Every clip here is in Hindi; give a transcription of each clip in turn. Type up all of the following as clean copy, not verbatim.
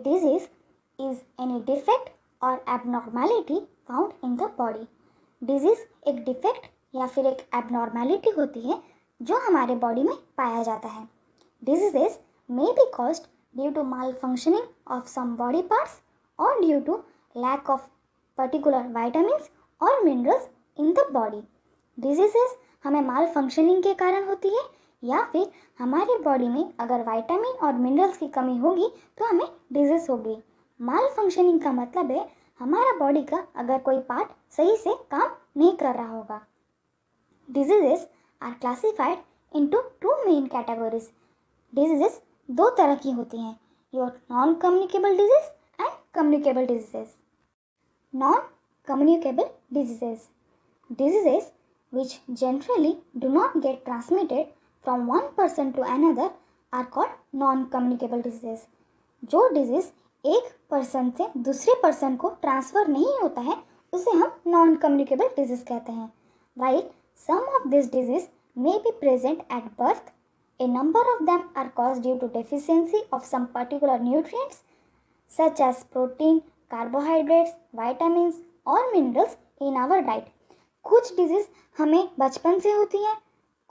disease is any defect or abnormality found in the body. Disease एक डिफेक्ट या फिर एक एबनॉर्मेलिटी होती है जो हमारे बॉडी में पाया जाता है. Diseases may be caused due to malfunctioning of some body parts or due to lack of particular vitamins or minerals in the body. Diseases हमें माल फंक्शनिंग के कारण होती है या फिर हमारी बॉडी में अगर विटामिन और मिनरल्स की कमी होगी तो हमें डिजीज होगी. माल फंक्शनिंग का मतलब है हमारा बॉडी का अगर कोई पार्ट सही से काम नहीं कर रहा होगा. Diseases are classified into two main categories. Diseases दो तरह की होती हैं, your non communicable disease and communicable diseases. Non communicable diseases, diseases which generally do not get transmitted from one person to another are called non-communicable diseases. जो डिजीज एक पर्सन से दूसरे पर्सन को ट्रांसफ़र नहीं होता है उसे हम नॉन कम्युनिकेबल डिजीज कहते हैं. While some of these diseases may be present at birth, a number of them are caused due to deficiency of some particular nutrients such as protein, carbohydrates, vitamins or minerals in our diet. कुछ डिजीज़ हमें बचपन से होती है,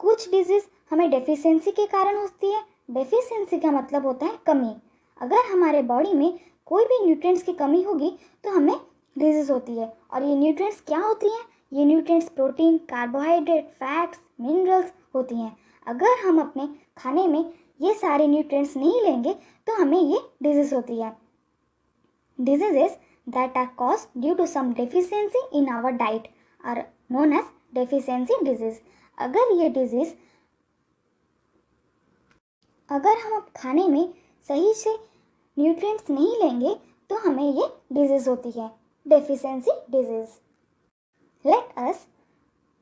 कुछ डिजीज़ हमें डेफिशिएंसी के कारण होती है. डेफिशिएंसी का मतलब होता है कमी. अगर हमारे बॉडी में कोई भी न्यूट्रिएंट्स की कमी होगी तो हमें डिजीज़ होती है. और ये न्यूट्रिएंट्स क्या होती हैं? ये nutrients protein, carbohydrate, fats, minerals होती हैं. अगर हम अपने खाने में ये सारे न्यूट्रिएंट्स नहीं लेंगे तो हमें ये डिजीज़ होती है. Diseases that are caused due to some deficiency in our diet are known as deficiency disease. अगर हम अब खाने में सही से न्यूट्रिएंट्स नहीं लेंगे तो हमें ये डिजीज़ होती है, deficiency disease. Let us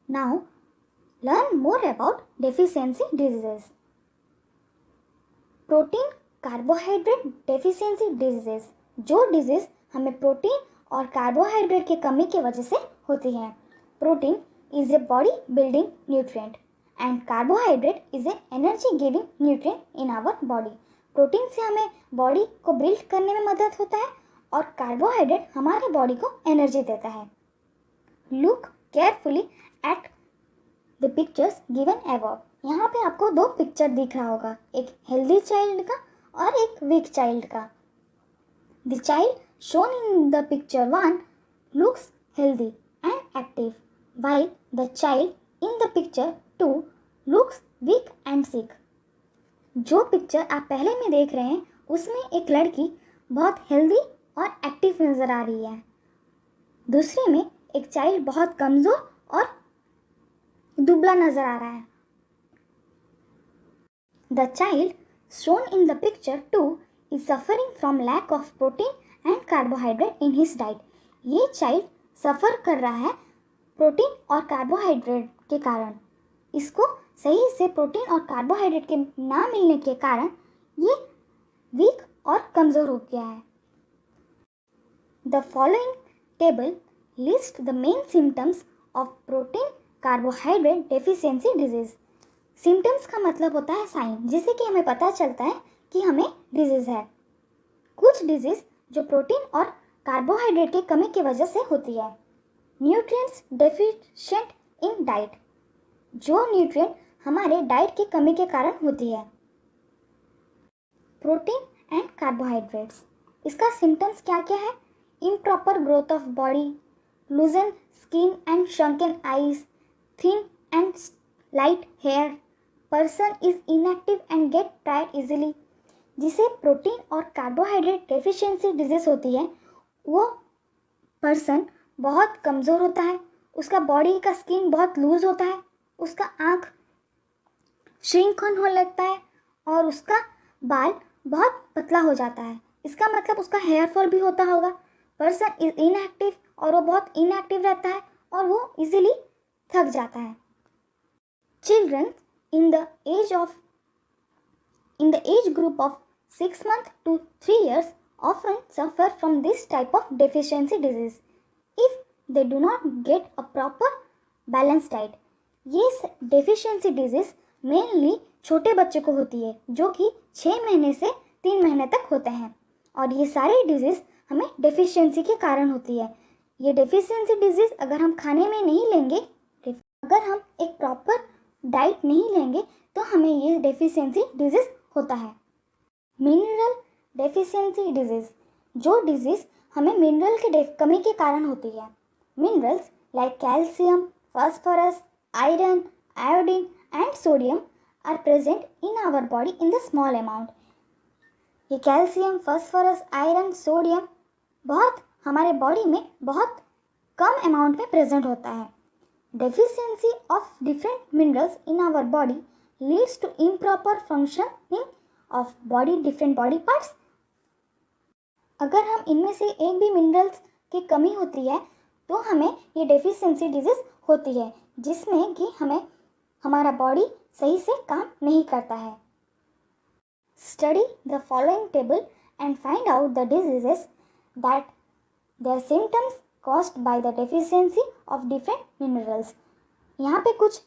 now learn more about deficiency diseases. Protein carbohydrate deficiency diseases, जो डिजीज़ हमें प्रोटीन और कार्बोहाइड्रेट की कमी की वजह से होती है. Protein is a body building nutrient and carbohydrate is a energy giving nutrient in our body. Protein से हमें बॉडी को बिल्ड करने में मदद होता है और कार्बोहाइड्रेट हमारे बॉडी को एनर्जी देता है. Look carefully at the pictures given above. यहाँ पे आपको दो पिक्चर दिख रहा होगा, एक हेल्दी चाइल्ड का और एक वीक चाइल्ड का. The child shown in the picture 1 looks healthy and active, while the child in the picture 2 looks weak and sick. जो पिक्चर आप पहले में देख रहे हैं उसमें एक लड़की बहुत हेल्दी और एक्टिव नज़र आ रही है. दूसरे में एक चाइल्ड बहुत कमज़ोर और दुबला नज़र आ रहा है. The child shown in the picture 2 is suffering from lack of protein and carbohydrate in his diet. ये चाइल्ड सफ़र कर रहा है प्रोटीन और कार्बोहाइड्रेट के कारण. इसको सही से प्रोटीन और कार्बोहाइड्रेट के ना मिलने के कारण ये वीक और कमज़ोर हो गया है. The following table list the main symptoms of protein carbohydrate deficiency disease. Symptoms का मतलब होता है साइन, जिससे कि हमें पता चलता है कि हमें डिजीज़ है. कुछ डिजीज़ जो प्रोटीन और कार्बोहाइड्रेट की कमी की वजह से होती है. न्यूट्रिएंट्स डेफिशिएंट इन डाइट, जो न्यूट्रिएंट हमारे डाइट की कमी के कारण होती है. प्रोटीन एंड कार्बोहाइड्रेट्स, इसका सिम्टम्स क्या क्या है? Improper growth of body, loosen skin and shrunken eyes, thin and light hair, person is inactive and get tired easily. जिसे प्रोटीन और कार्बोहाइड्रेट डेफिशिएंसी डिजीज़ होती है वो पर्सन बहुत कमज़ोर होता है, उसका बॉडी का स्किन बहुत लूज़ होता है, उसका आँख श्रिंक होने लगता है और उसका बाल बहुत पतला हो जाता है. इसका मतलब उसका हेयर फॉल भी होता होगा. पर्सन इज इनएक्टिव और वो बहुत इनएक्टिव रहता है और वो इजीली थक जाता है. Children in the age group of 6 months to 3 years often suffer from this type of deficiency disease if they do not get a proper balanced diet. ये deficiency disease mainly छोटे बच्चे को होती है जो कि 6 महीने से 3 महीने तक होते हैं. और ये सारे डिजीज़ हमें डेफिशिएंसी के कारण होती है। ये डेफिशिएंसी डिजीज़ अगर हम खाने में नहीं लेंगे, अगर हम एक प्रॉपर डाइट नहीं लेंगे तो हमें ये डेफिशिएंसी डिजीज़ होता है। मिनरल डेफिशिएंसी डिजीज़, जो डिजीज़ हमें मिनरल की कमी के कारण होती है। Minerals like calcium, phosphorus, iron, iodine and sodium are present in our body in the small amount. ये कैल्शियम, फास्फोरस, आयरन, सोडियम बहुत हमारे बॉडी में बहुत कम अमाउंट में प्रेजेंट होता है। Deficiency of different minerals in our body leads to improper functioning of body different body parts. अगर हम इनमें से एक भी मिनरल्स की कमी होती है तो हमें ये डेफिशिएंसी डिजीज़ होती है, जिसमें कि हमें हमारा बॉडी सही से काम नहीं करता है। Study the following table and find out the diseases that there symptoms caused by the deficiency of different minerals. यहाँ पे कुछ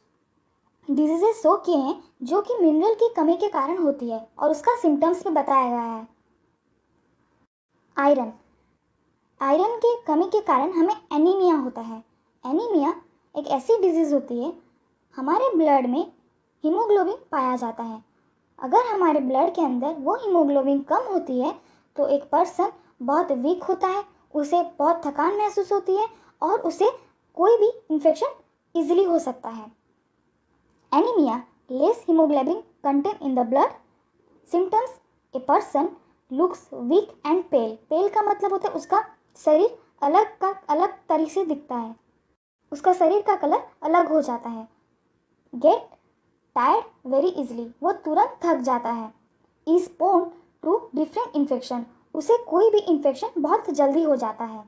डिजीजेस शो किए हैं जो कि मिनरल की कमी के कारण होती है और उसका सिम्टम्स भी बताया गया है। आयरन, आयरन की कमी के कारण हमें एनीमिया होता है। एनीमिया एक ऐसी डिजीज़ होती है, हमारे ब्लड में हीमोग्लोबिन पाया जाता है। अगर हमारे ब्लड के अंदर वो हीमोग्लोबिन कम होती है तो एक पर्सन बहुत वीक होता है, उसे बहुत थकान महसूस होती है और उसे कोई भी इन्फेक्शन ईजिली हो सकता है। Anaemia, less haemoglobin content in the blood. Symptoms, a person looks weak and pale. Pale का मतलब होता है उसका शरीर अलग तरीके से दिखता है, उसका शरीर का कलर अलग हो जाता है। गेट टायर्ड वेरी इजली, वो तुरंत थक जाता है। Is prone to different infection, उसे कोई भी इन्फेक्शन बहुत जल्दी हो जाता है।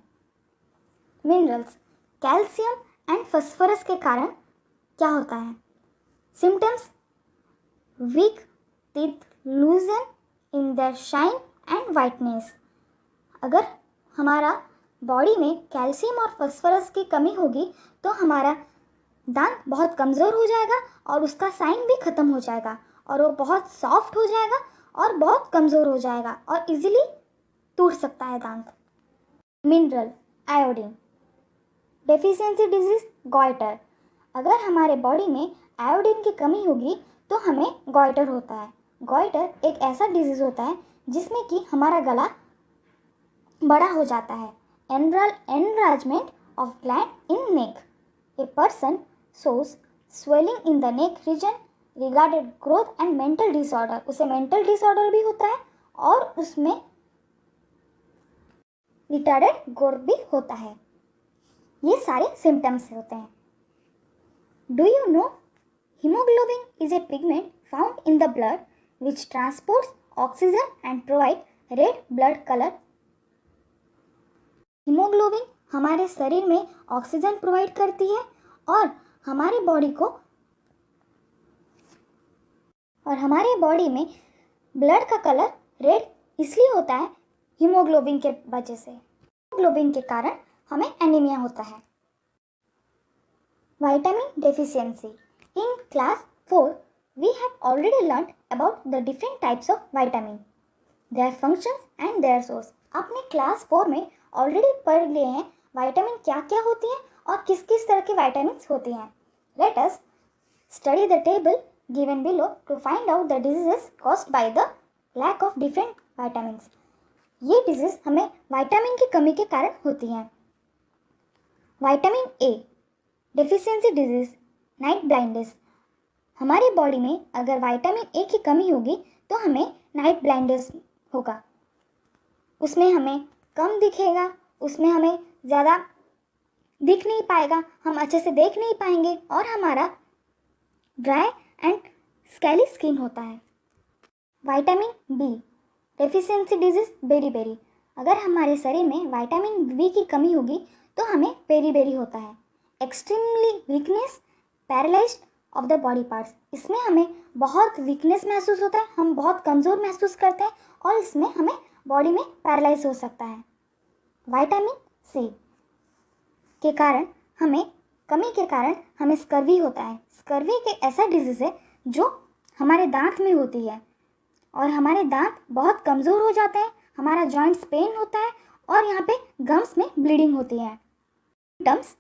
मिनरल्स, कैल्शियम एंड फास्फोरस के कारण क्या होता है? Symptoms, weak teeth, loosen in their shine and whiteness. अगर हमारा बॉडी में कैल्शियम और फास्फोरस की कमी होगी तो हमारा दांत बहुत कमज़ोर हो जाएगा और उसका साइन भी ख़त्म हो जाएगा और वो बहुत सॉफ्ट हो जाएगा और बहुत कमज़ोर हो जाएगा और इजीली टूट सकता है दांत। Mineral, iodine deficiency disease, goitre. अगर हमारे बॉडी में आयोडीन की कमी होगी तो हमें गॉइटर होता है। गॉइटर एक ऐसा डिजीज़ होता है जिसमें कि हमारा गला बड़ा हो जाता है। Enlargement of gland in neck, a person shows swelling in the neck region regarded growth and mental disorder। उसे मेंटल डिसऑर्डर भी होता है और उसमें रिटार्डेड ग्रोथ भी होता है। ये सारे सिम्टम्स होते हैं। Do you no haemoglobin is a pigment found in the blood which transports oxygen and provide red blood colour. Haemoglobin हमारे शरीर में ऑक्सीजन प्रोवाइड करती है और हमारे बॉडी में ब्लड का कलर रेड इसलिए होता है हीमोग्लोबिन के वजह से। हीमोग्लोबिन के कारण हमें एनीमिया होता है। Vitamin deficiency, in class 4 we have already learn about the different types of vitamin, their functions and their source. आपने क्लास 4 में ऑलरेडी पढ़ लिए हैं विटामिन क्या क्या होती हैं और किस किस तरह के विटामिन्स होती हैं। Let us study the table given below to find out the diseases caused by the lack of different vitamins. ये डिजीज हमें विटामिन की कमी के कारण होती हैं। Vitamin A deficiency disease, night blindness. हमारी बॉडी में अगर विटामिन ए की कमी होगी तो हमें नाइट ब्लाइंडनेस होगा, उसमें हमें कम दिखेगा, उसमें हमें ज़्यादा दिख नहीं पाएगा, हम अच्छे से देख नहीं पाएंगे और हमारा ड्राई एंड स्कैली स्किन होता है। Vitamin B deficiency disease, beriberi. अगर हमारे शरीर में विटामिन बी की कमी होगी तो हमें बेरी होता है। Extremely weakness, paralysed of the body parts. इसमें हमें बहुत वीकनेस महसूस होता है, हम बहुत कमज़ोर महसूस करते हैं और इसमें हमें बॉडी में पैरालाइज हो सकता है। विटामिन सी के कारण कमी के कारण हमें स्कर्वी होता है। स्कर्वी एक ऐसा डिजीज़ है जो हमारे दांत में होती है और हमारे दांत बहुत कमज़ोर हो जाते हैं, हमारा जॉइंट्स पेन होता है और यहाँ पे गम्स में ब्लीडिंग होती है। Symptoms: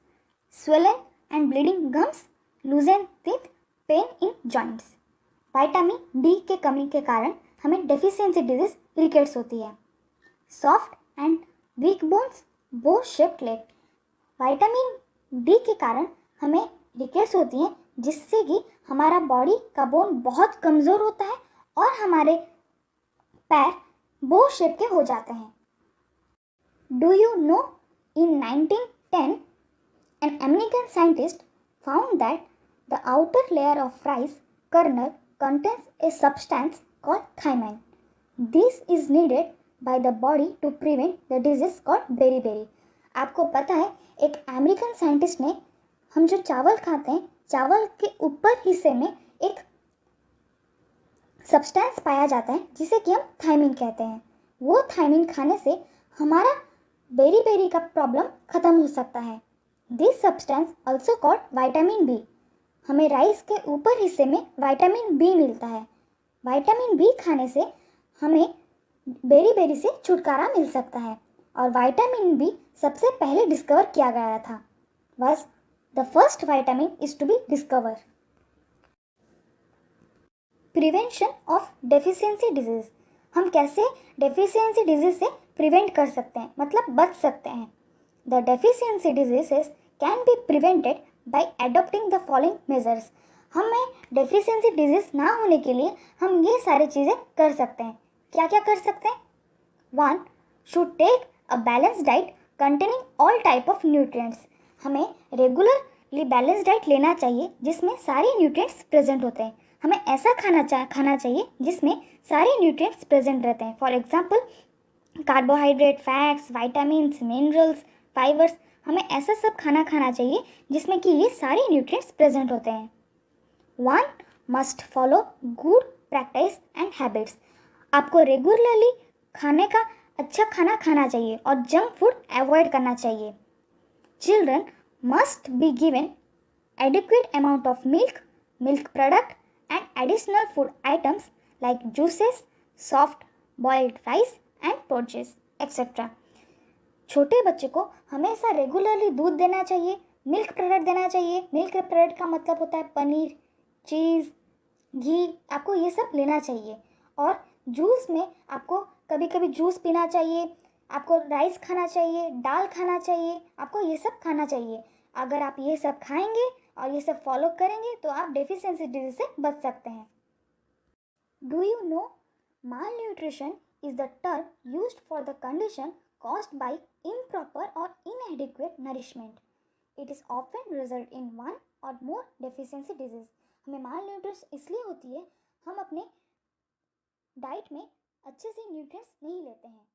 swollen and bleeding gums, loosen teeth, pain in joints। Vitamin D के कमी के कारण हमें डेफिशिएंसी डिजीज रिकेट्स होती है। सॉफ्ट एंड वीक बोन्स, बो शेप्ड लेग। विटामिन डी के कारण हमें रिकेट्स होती हैं जिससे कि हमारा बॉडी का बोन बहुत कमज़ोर होता है और हमारे पैर बो शेप के हो जाते हैं। Do you no in 1910 an American scientist found that the outer layer of rice kernel contains a substance called thiamine. This is needed by the body to prevent the disease called beriberi। आपको पता है एक अमेरिकन साइंटिस्ट ने हम जो चावल खाते हैं चावल के ऊपर हिस्से में एक सब्सटेंस पाया जाता है जिसे कि हम थायमिन कहते हैं। वो थायमिन खाने से हमारा बेरी का प्रॉब्लम ख़त्म हो सकता है। This substance also called vitamin B. हमें राइस के ऊपर हिस्से में विटामिन बी मिलता है। विटामिन बी खाने से हमें बेरी से छुटकारा मिल सकता है और विटामिन बी सबसे पहले डिस्कवर किया गया था। बस the first vitamin is to be discover. Prevention of deficiency disease. हम कैसे डेफिशिएंसी डिजीज से प्रिवेंट कर सकते हैं, मतलब बच सकते हैं। The deficiency diseases can be prevented by adopting the following measures. हमें डेफिशिएंसी डिजीज ना होने के लिए हम ये सारी चीज़ें कर सकते हैं। क्या क्या कर सकते हैं? 1. Should take a balance diet containing all type of nutrients. हमें रेगुलरली बैलेंस डाइट लेना चाहिए जिसमें सारे न्यूट्रिएंट्स प्रेजेंट होते हैं। हमें ऐसा खाना चाहिए जिसमें सारे न्यूट्रिएंट्स प्रेजेंट रहते हैं। For example carbohydrate, fats, vitamins, minerals, fibres. हमें ऐसा सब खाना चाहिए जिसमें कि ये सारे न्यूट्रिएंट्स प्रेजेंट होते हैं। 1. Must follow good practice and habits. आपको रेगुलरली खाने का अच्छा खाना खाना चाहिए और जंक फूड अवॉइड करना चाहिए। Children must be given adequate amount of milk, milk product and additional food items like juices, soft boiled rice and porridge etc। छोटे बच्चे को हमेशा रेगुलरली दूध देना चाहिए, मिल्क प्रोडक्ट देना चाहिए। मिल्क प्रोडक्ट का मतलब होता है पनीर, चीज़, घी। आपको ये सब लेना चाहिए। और जूस में आपको कभी कभी जूस पीना चाहिए, आपको राइस खाना चाहिए, दाल खाना चाहिए, आपको ये सब खाना चाहिए। अगर आप ये सब खाएंगे और ये सब फॉलो करेंगे तो आप डेफिशिएंसी डिजीज से बच सकते हैं। Do you know malnutrition is the term used for the condition caused by improper और inadequate nourishment. It is often result in one और मोर डेफिशिएंसी डिजीज। हमें माल न्यूट्रिशन इसलिए होती है हम अपने डाइट में अच्छे से न्यूट्रिएंट्स नहीं लेते हैं।